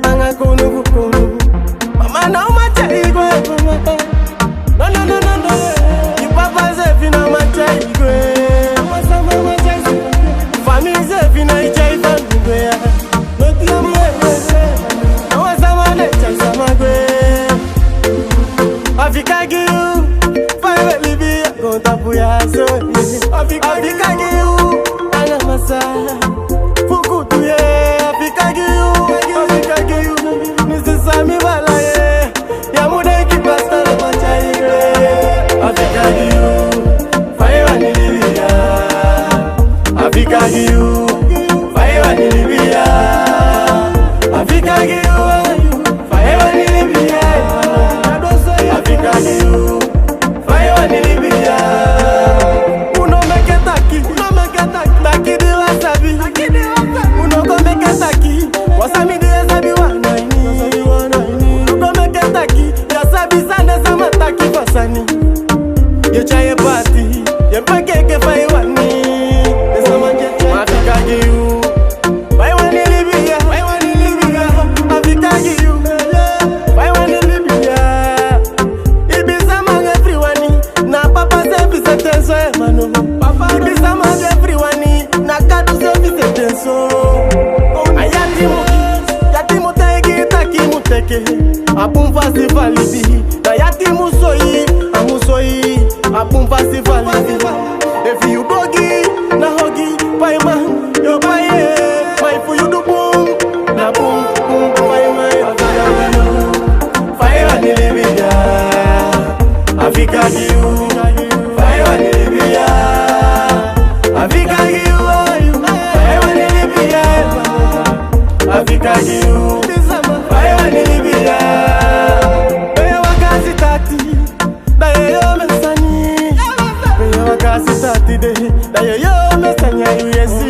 anga kono kono. Mama now my chaigo. No no no no no. You papa say fina my chaigo. Mama chaigo. Family say fina chaigo. No tiamo. No sama le chaigo magwe. Africa give five Libya go tapuya so. Africa give anga masa. Fuku tuye Africa give Mr. Sami Balaye Yamude ki pasta la machaire Africa give fire ni Libya Africa give fire ni Libya Africa give fire ni Libya Africa give fire ni Libya Uno meketaki Taki de wasabi Uno go meketaki Wasami de wasabi wanaini Uno meketaki Yasabi sande sama taki fasani Ye chaye party Ye pekeke fai wani Esama jeche Africa giyu Fai wani Libya Africa giyu Fai wani Libya Ibisa mang everyone Na papa se vise tenso mano Ibisa mang everyone Na kadu se vise tenso Yatimu teki taki muteke Apun festival libi Na yatimu soyi Amusoyi Apun festival libi If you dogi Na hogi Pai man Yo paye Mai fu you do boom Na boom boom Pai man Fire ni Libya Africa you Fire ni Libya Africa you Fire ni Libya Africa you Fire ni Libya Beya wakasi tati Da yo mesani Beya wakasi tati de Da yo mesani ya USC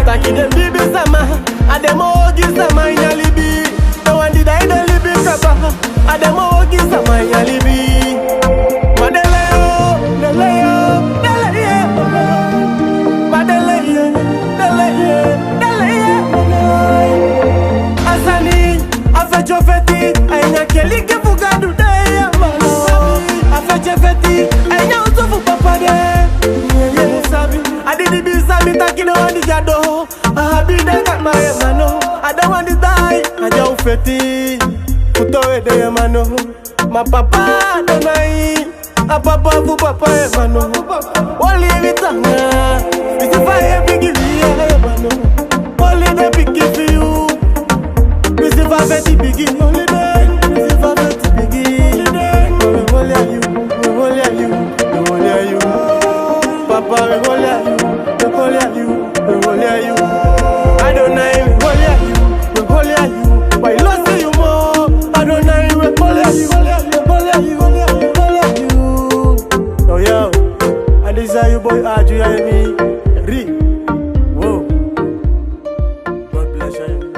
Taki de bibi sama Ademogi sama ina libi Da wandi da ide libi kaba Ademogi sama ina libi Jofeti, anya kelike fugadu de mano. Afeche feti, anya usofu papa de. Ye sabi, adidi bi sabi takino andi jado. Abi de kama ye mano. I don't want to die, aja ufeti. Futowe de mano. Ma papa donai, a papa fu papa ye mano. Wali vitanga, isifa ye bigi ye mano. Wali de bigi for you. Isifa feti bigi, only day. Isifa feti bigi, only day. We are you. Papa, we are you. I don't know, we are you. Why lost you more? I don't know, we are you. Oh yeah, I desire you, boy. Aju ya me, Ri. Whoa. God bless you.